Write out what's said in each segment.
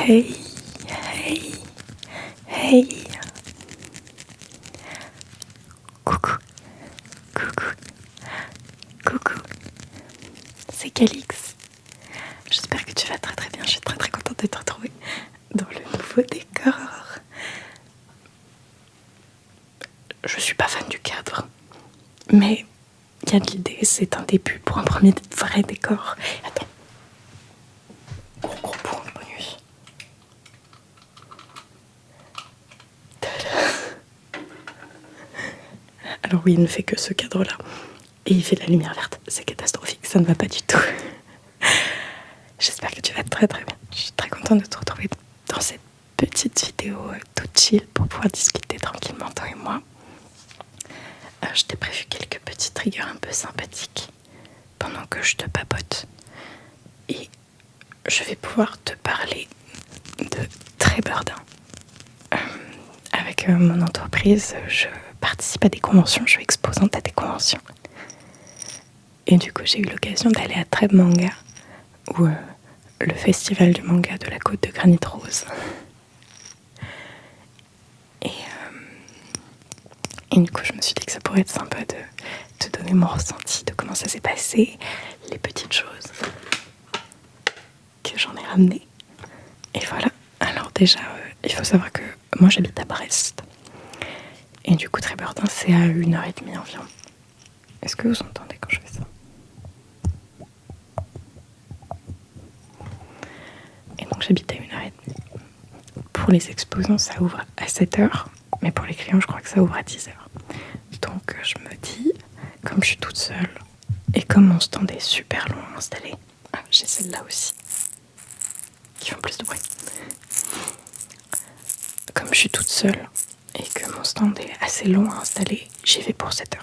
Hey, hey, hey. Coucou, coucou, coucou. C'est Calix. J'espère que tu vas très très bien. Je suis très très contente de te retrouver dans le nouveau décor. Je suis pas fan du cadre, mais il y a de l'idée. C'est un début pour un premier vrai décor. Attends. Gros point bonus. Alors oui, il ne fait que ce cadre-là. Et il fait de la lumière verte. C'est catastrophique, ça ne va pas du tout. J'espère que tu vas très très bien. Je suis très contente de te retrouver dans cette petite vidéo toute chill pour pouvoir discuter tranquillement, toi et moi. Je t'ai prévu quelques petits triggers un peu sympathiques pendant que je te papote. Et je vais pouvoir te parler de Trébordin. Avec mon entreprise, je participe à des conventions, je suis exposante à des conventions. Et du coup, j'ai eu l'occasion d'aller à Treb Manga, ou le festival du manga de la côte de Granit Rose. Et du coup, je me suis dit que ça pourrait être sympa de te donner mon ressenti de comment ça s'est passé, les petites choses que j'en ai ramenées. Et voilà. Alors déjà, il faut savoir que moi, j'habite à Brest. Et du coup, Trébordin, c'est à 1h30 environ. Est-ce que vous entendez quand je fais ça? Et donc, j'habite à 1h30. Pour les exposants, ça ouvre à 7h. Mais pour les clients, je crois que ça ouvre à 10h. Donc, je me dis, comme je suis toute seule, et comme mon stand est super loin à installer, j'ai celle-là aussi, qui font plus de bruit. Comme je suis toute seule, et que mon stand est assez long à installer, j'y vais pour 7h.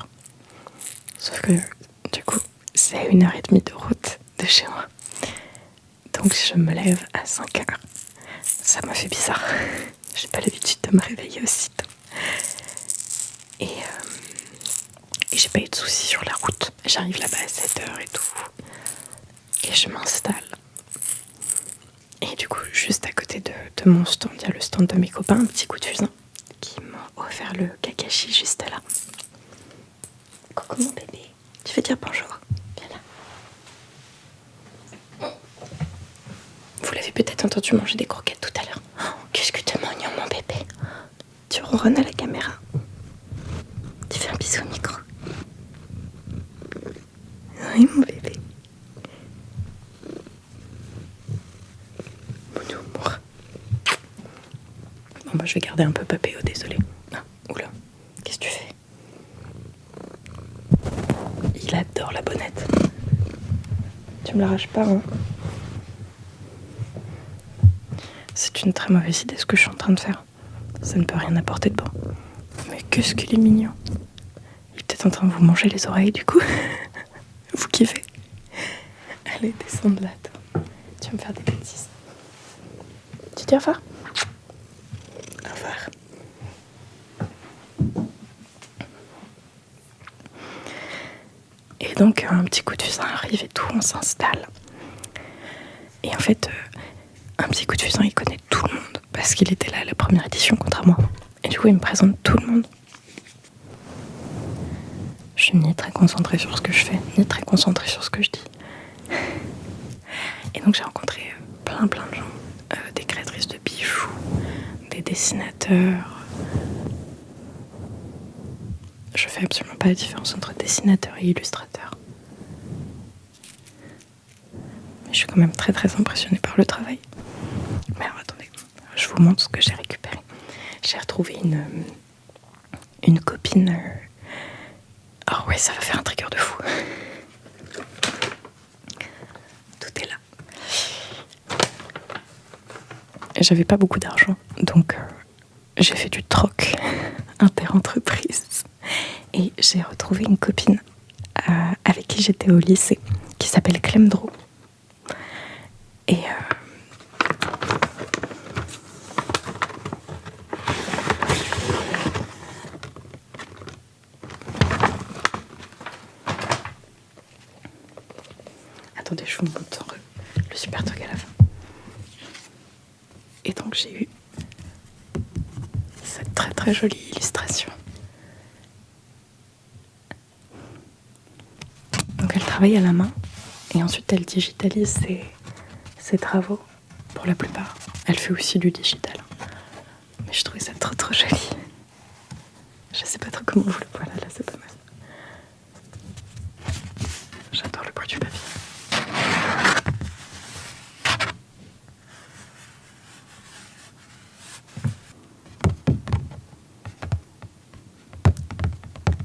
Sauf que, du coup, c'est à 1h30 de route de chez moi. Donc, je me lève à 5h. Ça m'a fait bizarre. J'ai pas l'habitude de me réveiller aussitôt. Et j'ai pas eu de soucis sur la route. J'arrive là-bas à 7h et tout. Et je m'installe. Et du coup, juste à côté de mon stand, il y a le stand de mes copains, un petit coup de fusain, qui m'ont offert le Kakashi juste là. Coucou mon bébé. Tu veux dire bonjour? Viens là. Vous l'avez peut-être entendu manger des croquettes tout à l'heure. Oh, qu'est-ce que t'es mignon mon bébé. Tu ronronnes à la caméra. Tu fais un bisou au micro. Oui mon bébé. Mon amour. Bon bah je vais garder un peu Papéo, désolé. Ah, oula, qu'est-ce que tu fais? Il adore la bonnette. Tu me l'arraches pas, hein? C'est une très mauvaise idée ce que je suis en train de faire. Ça ne peut rien apporter de bon. Mais qu'est-ce qu'il est mignon. Il est peut-être en train de vous manger les oreilles du coup. Vous kiffez. Allez, descends de là, toi. Tu vas me faire des bêtises. Tu dis au revoir? Au revoir. Et donc, un petit coup de fusain arrive et tout, on s'installe. Et en fait, un petit coup de fusain, il connaît tout le monde. Parce qu'il était là à la première édition contre moi. Et du coup, il me présente tout le monde. Je suis ni très concentrée sur ce que je fais, ni très concentrée sur ce que je dis. Et donc, j'ai rencontré plein de gens. Des créatrices de bijoux, des dessinateurs. Je fais absolument pas la différence entre dessinateur et illustrateur. Mais je suis quand même très très impressionnée par le travail. Mais alors attendez, je vous montre ce que j'ai récupéré. J'ai retrouvé une copine. Oh ouais, ça va faire un trigger de fou. Tout est là. J'avais pas beaucoup d'argent, donc j'ai fait du troc inter-entreprise. Et j'ai retrouvé une copine avec qui j'étais au lycée, qui s'appelle Clem Dro. Et attendez, je vous montre le super truc à la fin. Et donc j'ai eu cette très très jolie illustration. Donc elle travaille à la main et ensuite elle digitalise ses travaux pour la plupart. Elle fait aussi du digital. Mais je trouvais ça trop trop joli. Je sais pas trop comment vous le voilà, là c'est pas mal. J'adore le bruit du papier.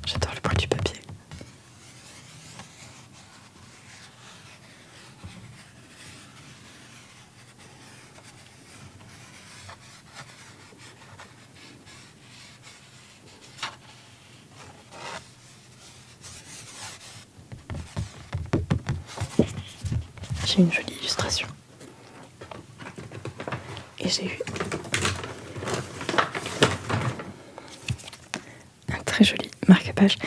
J'adore le bruit du papier. J'ai une jolie illustration. Et j'ai eu un très joli marque-page.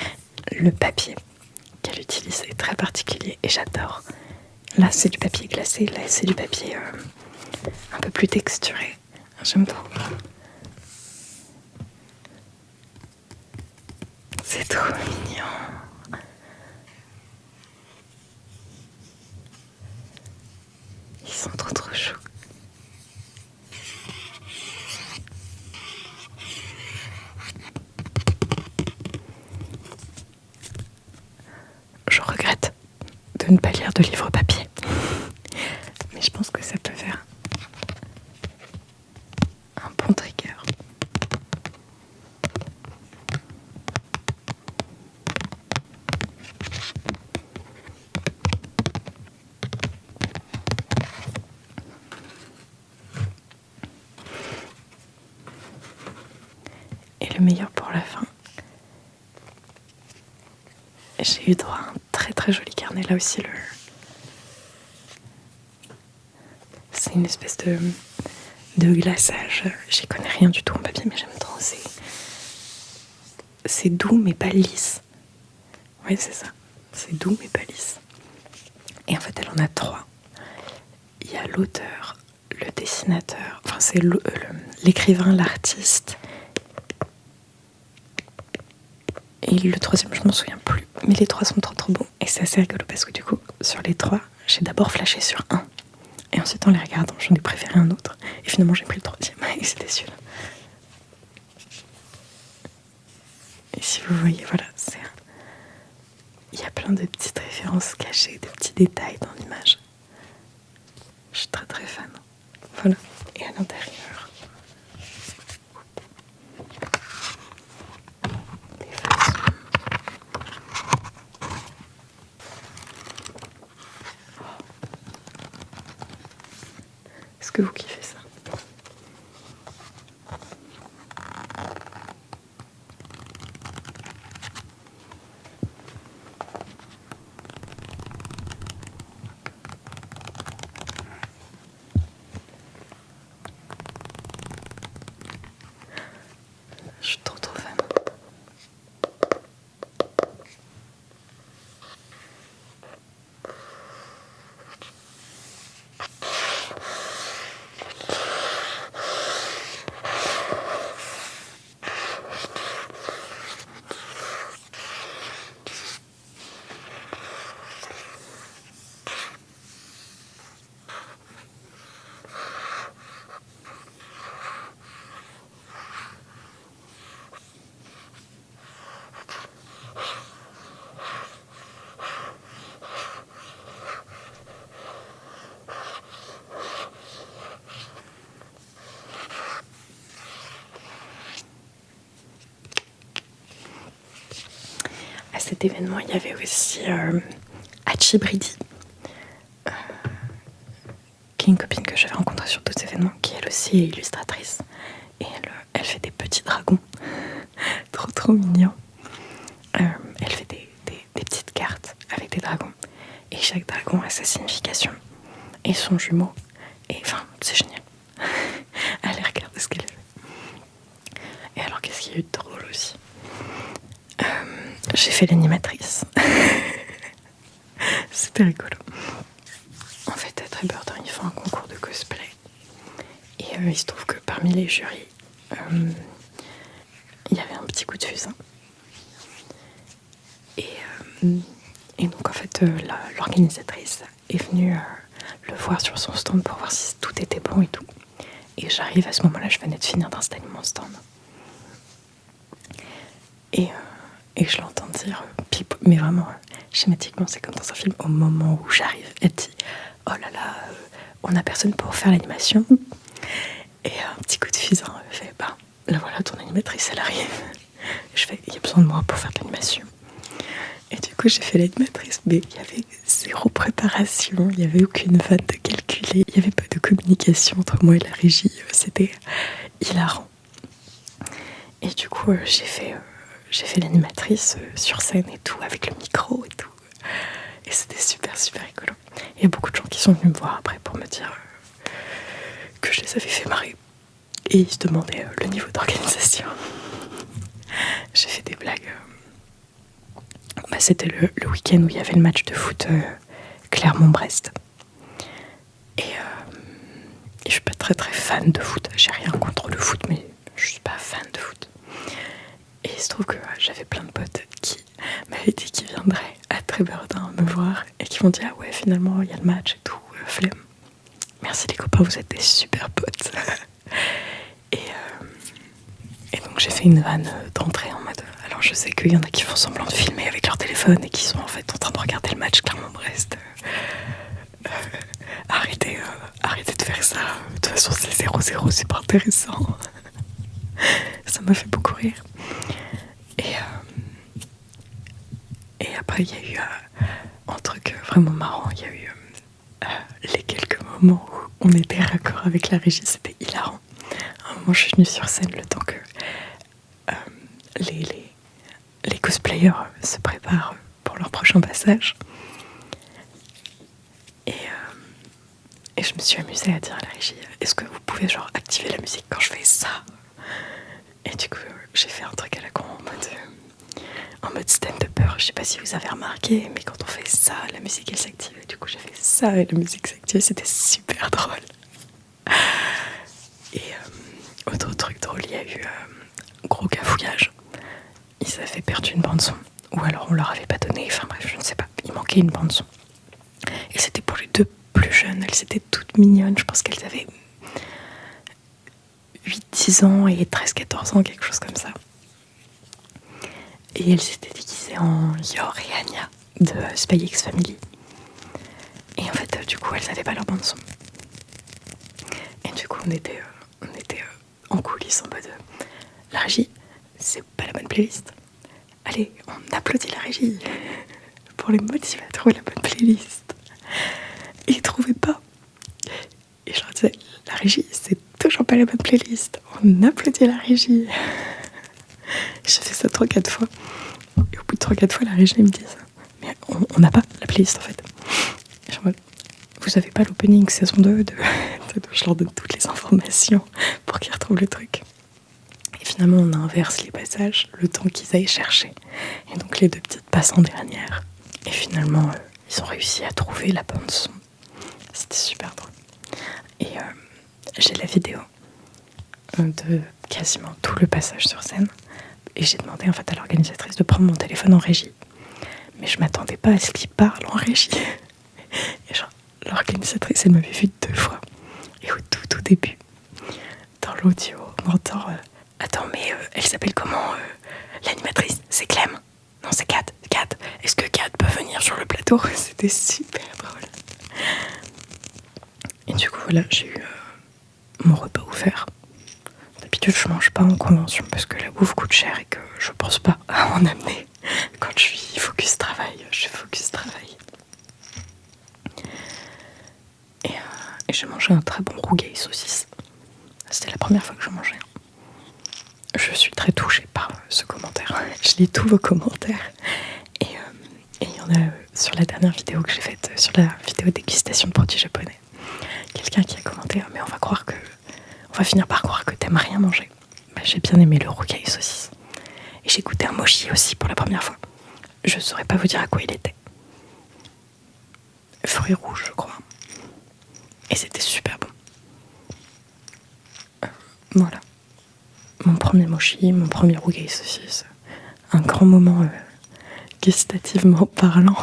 Le papier qu'elle utilise est très particulier et j'adore. Là c'est du papier glacé, là c'est du papier un peu plus texturé. J'aime trop. C'est trop mignon. Ils sont trop trop choux. Je regrette de ne pas lire de livres papier. Mais je pense que ça peut faire un bon trigger. Et le meilleur pour la fin, j'ai eu droit à un très très joli carnet. Là aussi, c'est une espèce de glaçage. J'y connais rien du tout en papier, mais j'aime trop. C'est doux mais pas lisse. Oui, c'est ça. C'est doux mais pas lisse. Et en fait, elle en a 3. Il y a l'auteur, le dessinateur, enfin c'est l'écrivain, l'artiste. Et le 3e, je m'en souviens plus. Mais les 3 sont trop trop bons. Et c'est assez rigolo parce que du coup, sur les 3, j'ai d'abord flashé sur un. Et ensuite, en les regardant, j'en ai préféré un autre. Et finalement, j'ai pris le 3e. Et c'était celui-là. Et si vous voyez, voilà, il y a plein de petites références cachées, de petits détails dans l'image. Je suis très très fan. Voilà. Et à l'intérieur, des façons. Est-ce que vous kiffez ça? Je suis trop trop fan. À cet événement, il y avait aussi Hachi Bridi, qui est une copine que j'avais rencontrée sur d'autres événements, qui elle aussi est illustratrice. Et elle fait des petits dragons, trop trop mignons. Elle fait des petites cartes avec des dragons. Et chaque dragon a sa signification. Et son jumeau. Et enfin, c'est génial. Allez, regarde ce qu'elle fait. Et alors, qu'est-ce qu'il y a eu de drôle aussi? J'ai fait l'animatrice. C'était rigolo. En fait, à Trey Burton, ils font un concours de cosplay. Et il se trouve que parmi les jurys, il y avait un petit coup de fusain. Et donc en fait, l'organisatrice est venue le voir sur son stand pour voir si tout était bon et tout. Et j'arrive à ce moment-là, je venais de finir d'installer mon stand. Et je l'entends dire, mais vraiment, schématiquement, c'est comme dans un film, au moment où j'arrive, elle dit « Oh là là, on n'a personne pour faire l'animation ». Et un petit coup de fusain fait « Bah, là voilà, ton animatrice, elle arrive ». Je fais « Il y a besoin de moi pour faire de l'animation ». Et du coup, j'ai fait l'animatrice, mais il y avait zéro préparation, il n'y avait aucune vanne de calculer, il n'y avait pas de communication entre moi et la régie, c'était hilarant. Et du coup, j'ai fait l'animatrice sur scène et tout, avec le micro et tout. Et c'était super, super rigolo. Il y a beaucoup de gens qui sont venus me voir après pour me dire que je les avais fait marrer. Et ils se demandaient le niveau d'organisation. J'ai fait des blagues. C'était le week-end où il y avait le match de foot Clermont-Brest. Et je suis pas très très fan de foot. J'ai rien contre le foot, mais je suis pas fan de foot. Et il se trouve que j'avais plein de potes qui m'avaient dit qu'ils viendraient à Trébeurdin me voir et qui m'ont dit « Ah ouais, finalement, il y a le match et tout, flemme. » Merci les copains, vous êtes des super potes. Et donc j'ai fait une vanne d'entrée en mode... Alors je sais qu'il y en a qui font semblant de filmer avec leur téléphone et qui sont en fait en train de regarder le match Clermont-Brest. Arrêtez de faire ça. De toute façon c'est 0-0, c'est pas intéressant. Ça m'a fait beaucoup rire. Et après il y a eu un truc vraiment marrant. Il y a eu les quelques moments où on était raccord avec la régie, c'était hilarant. À un moment je suis venue sur scène le temps que les cosplayers se préparent pour leur prochain passage. Et je me suis amusée à dire à la régie, est-ce que vous pouvez genre activer la musique quand je fais ça? Et du coup, j'ai fait un truc à la con en mode stand-upper. Je sais pas si vous avez remarqué, mais quand on fait ça, la musique elle s'active. Et du coup, j'ai fait ça et la musique s'active. C'était super drôle. Et autre truc drôle, il y a eu gros cafouillage. Ils avaient perdu une bande-son. Ou alors on leur avait pas donné. Enfin bref, je ne sais pas. Il manquait une bande-son. Et c'était pour les deux plus jeunes. Elles étaient toutes mignonnes. Je pense qu'elles avaient 8-10 ans et 13-14 ans, quelque chose comme ça. Et elles s'étaient déguisées en Yor et Anya de Spy X Family. Et en fait, du coup, elles n'avaient pas leur bande-son. Et du coup, on était en coulisses en mode la régie, c'est pas la bonne playlist. Allez, on applaudit la régie pour les motiver à trouver la bonne playlist. Et ils trouvaient pas. Et je leur disais, la régie, c'est toujours pas la bonne playlist. On applaudit la régie. J'ai fait ça 3-4 fois. Et au bout de 3-4 fois, la régie me dit ça. Mais on n'a pas la playlist en fait. Et je me dis, vous avez pas l'opening saison 2 de... Je leur donne toutes les informations pour qu'ils retrouvent le truc. Et finalement, on inverse les passages le temps qu'ils aillent chercher. Et donc les deux petites passent en dernière. Et finalement, ils ont réussi à trouver la bande son. C'était super drôle. Et j'ai la vidéo de quasiment tout le passage sur scène. Et j'ai demandé en fait à l'organisatrice de prendre mon téléphone en régie. Mais je m'attendais pas à ce qu'il parle en régie. Et genre, l'organisatrice, elle m'avait vu 2 fois. Et au tout début, dans l'audio, on entend attends, mais elle s'appelle comment l'animatrice? C'est Clem? Non, c'est Kat. Est-ce que Kat peut venir sur le plateau? C'était super drôle. Et du coup, voilà, j'ai eu mon repas offert. D'habitude, je mange pas en convention parce que la bouffe coûte cher et que je pense pas à en amener. Quand je suis focus travail, je focus travail. Et j'ai mangé un très bon rougail saucisse. C'était la première fois que je mangeais. Je suis très touchée par ce commentaire. Je lis tous vos commentaires. Et il y en a sur la dernière vidéo que j'ai faite, sur la vidéo dégustation de produits japonais. Quelqu'un qui a commenté « Mais on va finir par croire que t'aimes rien manger. » J'ai bien aimé le rougail saucisse. Et j'ai goûté un mochi aussi pour la première fois. Je saurais pas vous dire à quoi il était. Fruits rouges, je crois. Et c'était super bon. Voilà. Mon premier mochi, mon premier rougail saucisse. Un grand moment gustativement parlant.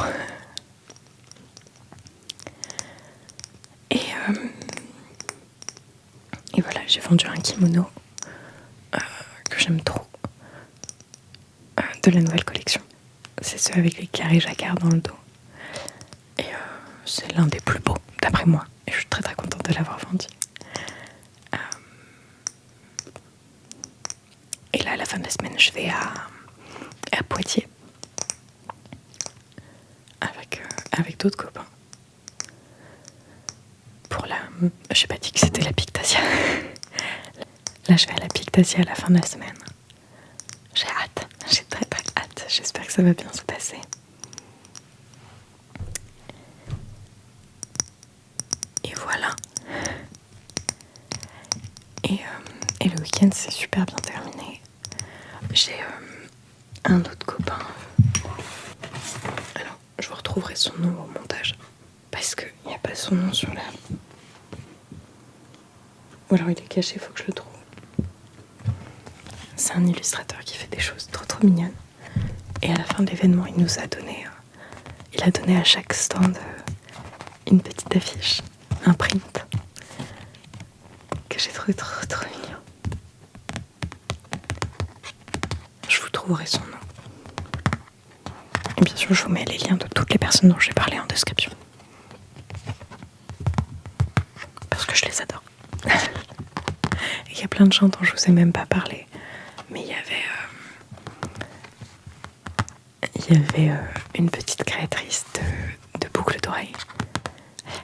Et voilà, j'ai vendu un kimono que j'aime trop, de la nouvelle collection. C'est ceux avec les carrés jacquard dans le dos. Et c'est l'un des plus beaux, d'après moi. Et je suis très très contente de l'avoir vendu. Et là, à la fin de la semaine, je vais à Poitiers avec d'autres copains. Pour la... J'ai pas dit que c'était la Pictasia. Là, je vais à la Pictasia à la fin de la semaine. J'ai hâte, j'ai très très hâte. J'espère que ça va bien se passer. Et voilà. Et le week-end s'est super bien terminé. J'ai un autre copain. Alors, je vous retrouverai son nom au montage. Parce qu'il n'y a pas son nom sur la... Ou alors il est caché, il faut que je le trouve. C'est un illustrateur qui fait des choses trop trop mignonnes. Et à la fin de l'événement, il nous a donné... il a donné à chaque stand une petite affiche, un print, que j'ai trouvé trop trop mignon. Je vous trouverai son nom. Et bien sûr, je vous mets les liens de toutes les personnes dont j'ai parlé en description. Parce que je les adore. Il y a plein de gens dont je vous ai même pas parlé. Mais il y avait une petite créatrice de boucles d'oreilles.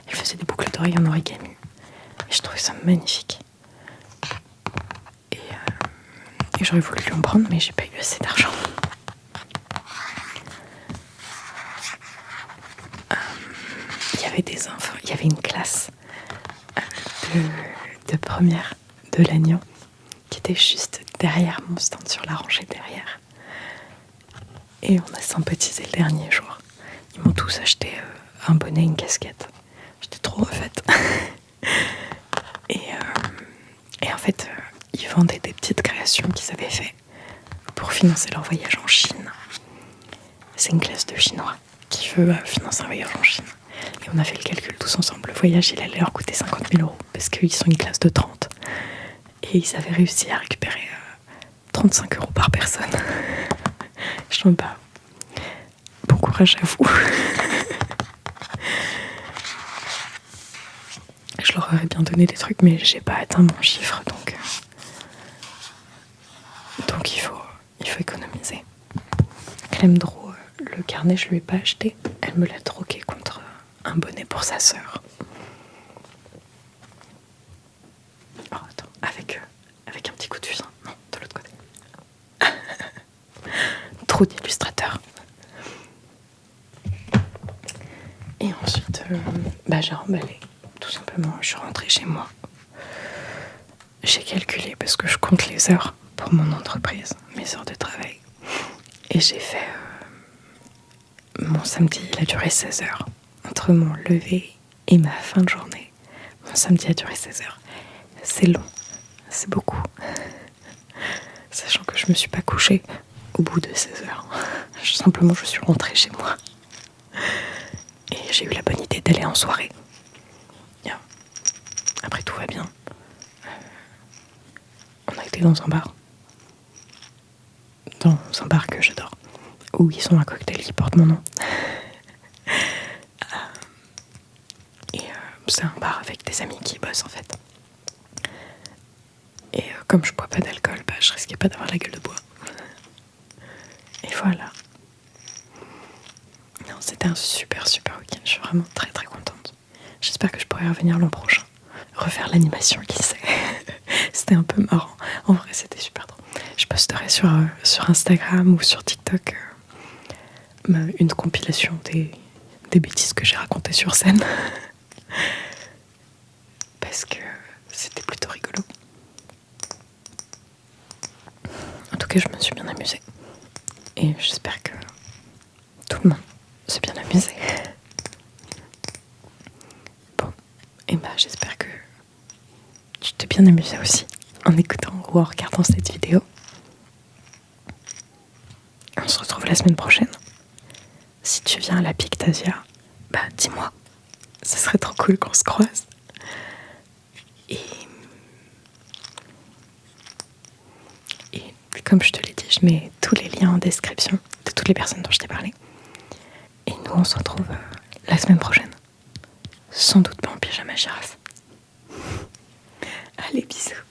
Elle faisait des boucles d'oreilles en origami. Et je trouvais ça magnifique. Et j'aurais voulu lui en prendre, mais j'ai pas eu assez d'argent. Il y avait des enfants, il y avait une classe de première de Lannion qui était juste derrière mon stand, sur la rangée derrière. Et on a sympathisé le dernier jour. Ils m'ont tous acheté un bonnet, une casquette. J'étais trop refaite. Et en fait, ils vendaient des petites créations qu'ils avaient fait pour financer leur voyage en Chine. C'est une classe de chinois qui veut financer un voyage en Chine. Et on a fait le calcul tous ensemble. Le voyage, il allait leur coûter 50 000 € parce qu'ils sont une classe de 30. Et ils avaient réussi à récupérer 35 € par personne. Je t'en bats. Bon courage à vous. Je leur aurais bien donné des trucs, mais j'ai pas atteint mon chiffre, donc il faut économiser. Clem Dro, le carnet, je lui ai pas acheté. Elle me l'a troqué contre un bonnet pour sa sœur. Oh, attends, avec un petit coup de fusain. Non, de l'autre côté. Trop d'illustrateurs. Et ensuite, j'ai remballé. Tout simplement, je suis rentrée chez moi. J'ai calculé parce que je compte les heures pour mon entreprise, mes heures de travail. Et j'ai fait... mon samedi, il a duré 16 heures. Entre mon lever et ma fin de journée, mon samedi a duré 16 heures. C'est long, c'est beaucoup. Sachant que je me suis pas couchée au bout de 16 heures. Simplement, je suis rentrée chez moi. Et j'ai eu la bonne idée d'aller en soirée. Après, tout va bien. On a été dans un bar. Dans un bar que j'adore. Où ils ont un cocktail qui porte mon nom. Et c'est un bar avec des amis qui bossent en fait. Et comme je bois pas d'alcool, je risquais pas d'avoir la gueule de bois. Et voilà. Non, c'était un super super week-end. Je suis vraiment très très contente. J'espère que je pourrai revenir l'an prochain. Refaire l'animation, qui sait. C'était un peu marrant. En vrai, c'était super drôle. Je posterai sur Instagram ou sur TikTok une compilation des bêtises que j'ai racontées sur scène. Parce que c'était plutôt rigolo. En tout cas, je me suis bien amusée. Et j'espère que tout le monde s'est bien amusé. Bon, et j'espère que tu t'es bien amusé aussi en écoutant ou en regardant cette vidéo. On se retrouve la semaine prochaine. Si tu viens à la Pictasia, bah dis-moi. Ce serait trop cool qu'on se croise. Et comme je te l'ai dit, je mets tous les liens en description de toutes les personnes dont je t'ai parlé. Et nous, on se retrouve la semaine prochaine. Sans doute pas en pyjama girafe. Allez, bisous.